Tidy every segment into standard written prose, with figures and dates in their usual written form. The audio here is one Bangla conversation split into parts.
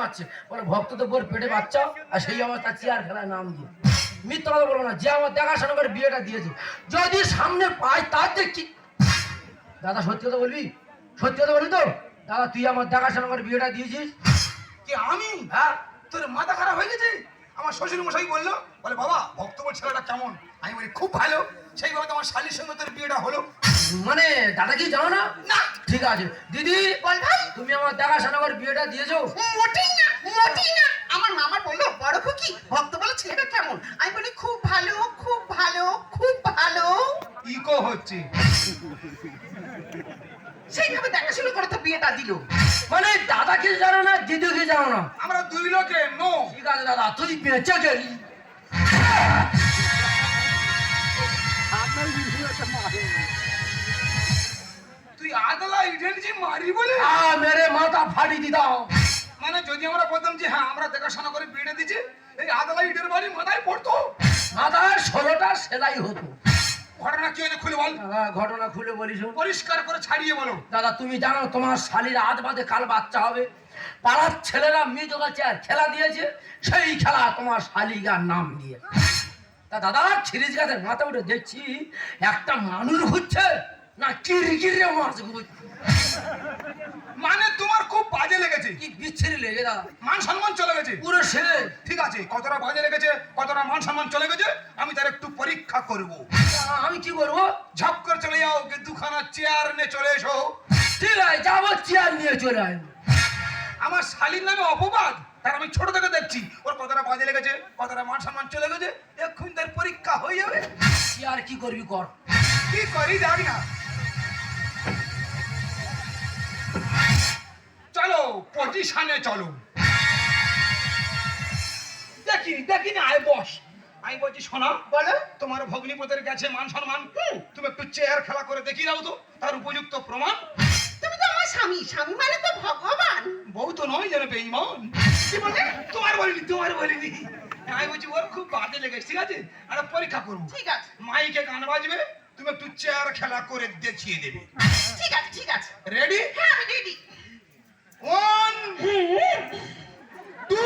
মারছে, বলে ভক্ত তো বোর পেটে বাচ্চা আর সেই অবস্থা চেয়ার খেলায় নাম দিয়ে। মিথ্যা কথা বলবো না, যে আমার দেখাশোনা করে বিয়েটা দিয়েছে যদি সামনে পাই তার যে কি। দাদা সত্যি কথা বলবি? সত্যি কথা বলবি তো? দাদা তুই আমার দেখাশোনা করে বিয়েটা দিয়েছিস? কি আমি? হ্যাঁ, তোর মাথা খারাপ হয়ে গেছে? আমার শ্বশুর মশাই বললো, বলে বাবা ভক্তবর ছেলেটা কেমন? আমি বলি খুব ভালো। সেইভাবে তো আমার শালির সঙ্গে তোর বিয়েটা হলো। মানে দাদা কি জানো না? না। ঠিক আছে দিদি, বল ভাই। তুমি আমার দেখাশোনা করে বিয়েটা দিয়েছো? মোটেই না, মোটেই না। আমার মামা বললো বড় খুকি ভক্ত বলে ছেলেটা কেমন? আমি বলি খুব ভালো, খুব ভালো, খুব ভালো। ইকো হচ্ছে। সেইভাবে দেখাশোনা করে তো বিয়েটা দিল। মানে দাদা কি জানো না, দিদি কি জানো না? আমরা দুই লোকে নো। ঠিক আছে দাদা, তুই বেঁচে গেলি। তুই আদলা ইডেনজি মারি বলে? মেরে মাথা ফাটি দিতাম। মানে যদি আমরা বলতাম যে হ্যাঁ আমরা দেখাশোনা করে বিয়েটা দিচ্ছি, এই আদলা ইডের বাড়ি মাথায় পড়তো। মাথায় 16টা সেলাই হতো। ঘটনা কি হয়েছে খুলে বল। দাদা ঘটনা খুলে বলিস। পরিষ্কার করে ছাড়িয়ে বলো। দাদা তুমি জানো তোমার শালির আধ বাদে কাল বাচ্চা হবে। পাড়ার ছেলেরা মিউজিক্যাল চেয়ার খেলা দিয়েছে, সেই খেলা তোমার শালিগার নাম দিয়ে। তা দাদা ছিরিজ গাছের মাথা উঠে দেখছি একটা মানুষ ঘুরছে না কিরকিরে মাছ ঘুরছে। মানে তোমার খুব বাজে লেগেছে? কি বিচ্ছিরি লেগে দাদা, মান সম্মান চলে গেছে পুরো শেষ। ঠিক আছে, কতটা বাজে লেগেছে, কতটা মান সম্মান চলে গেছে, আমি তার একটু পরীক্ষা করব। আমি কি করবো? ঝপ করে চলে যাও, দুখানা চেয়ার নিয়ে চলে এসো। ঠিক আছে যাবো, চেয়ার নিয়ে চলে আসবো। আমার শালীর নামে অপবাদ, তার আমি ছোট থেকে দেখছি ওর কতটা বাজে লেগেছে, কতটা মান সম্মান চলে গেছে। এক্ষুনি তার পরীক্ষা হয়ে যাবে। চেয়ার কি করবি কর। কি করি জানি না। চলো পজিশনে চলো। দেখি দেখি না, আয় বস। আমি বলছি শোনা, বলো। তোমার ভগ্নিপতির কাছে মান সম্মান, তুমি একটু চেয়ার খেলা করে দেখি দাও তো তার উপযুক্ত প্রমাণ। তুমি তো আমার স্বামী, স্বামী মানে তো ভগবান। বউ তো নয় যেন বেঈমান। কি বলে? তোমার বলিনি, তোমার বলিনি। আমি বলছি ওর খুব বাজে লেগেছে, ঠিক আছে একটা পরীক্ষা করবো। ঠিক আছে, মাইকে গান বাজবে, তুমি একটু চেয়ার খেলা করে দেখিয়ে দেবে। ঠিক আছে, ঠিক আছে। রেডি? হ্যাঁ আমি রেডি। 1 2।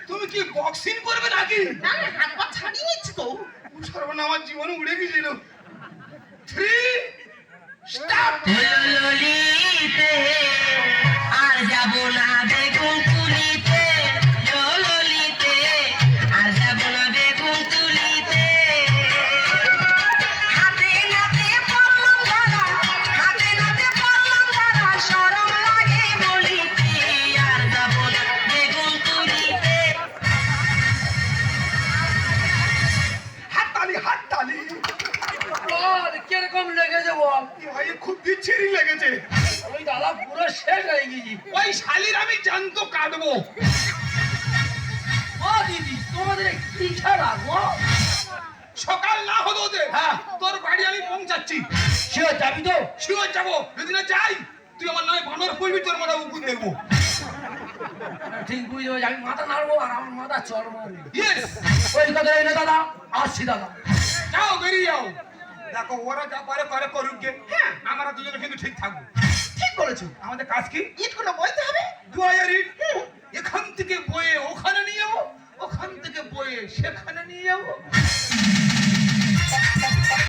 তুমি কি বক্সিং করবে নাকি? না না, হাত পা ছাড়িয়ে নিচ্ছি তো। সর্বনাশ, আমার জীবন উড়ে গেছিল। 3 স্টার্ট। ললিতে আর যাব না বেগুন তুলিতে, ললিতে আর যাব না বেগুন তুলিতে। হাতে নাতে পড়লাম ধরা, হাতে নাতে পড়লাম ধরা, শরম লাগে বলিতে আর যাব না বেগুন তুলিতে। হাততালি হাততালি। বল কিরকম লেগেছে বল। ভাই খুব বিচ্ছিরি লেগেছে। আমি দাদা পুরো শেষ হয়ে গেছি। ওই শালির আমি জ্যান্ত কাটবো। ও দিদি তোমাদের কি খেলা গো? সকাল না হলো ওদের, হ্যাঁ। তোর বাড়ি আমি পৌঁছাচ্ছি। শিওর যাবি তো? শিওর যাবো। যদি না যাই তুই আমার নয় বানর পড়বি, তোর মানে উকুন দেখবো। ঠিক বুঝতে পারছি, আমি মাথা নাড়বো আর আমার মাথা চড় মারবে। ইয়েস। ওই কথা না দাদা, আসছি দাদা। যাও বেরিয়ে যাও। দেখো ওরা যা পারে করে করুক গে। হ্যাঁ, আমরা দুজনে কিন্তু ঠিক থাকবো। ঠিক বলেছো। আমাদের কাজ কি? ইটগুলো বইতে হবে। 2000 ইট। এখান থেকে বয়ে ওখানে নিয়ে যাবো, ওখান থেকে বয়ে সেখানে নিয়ে যাবো।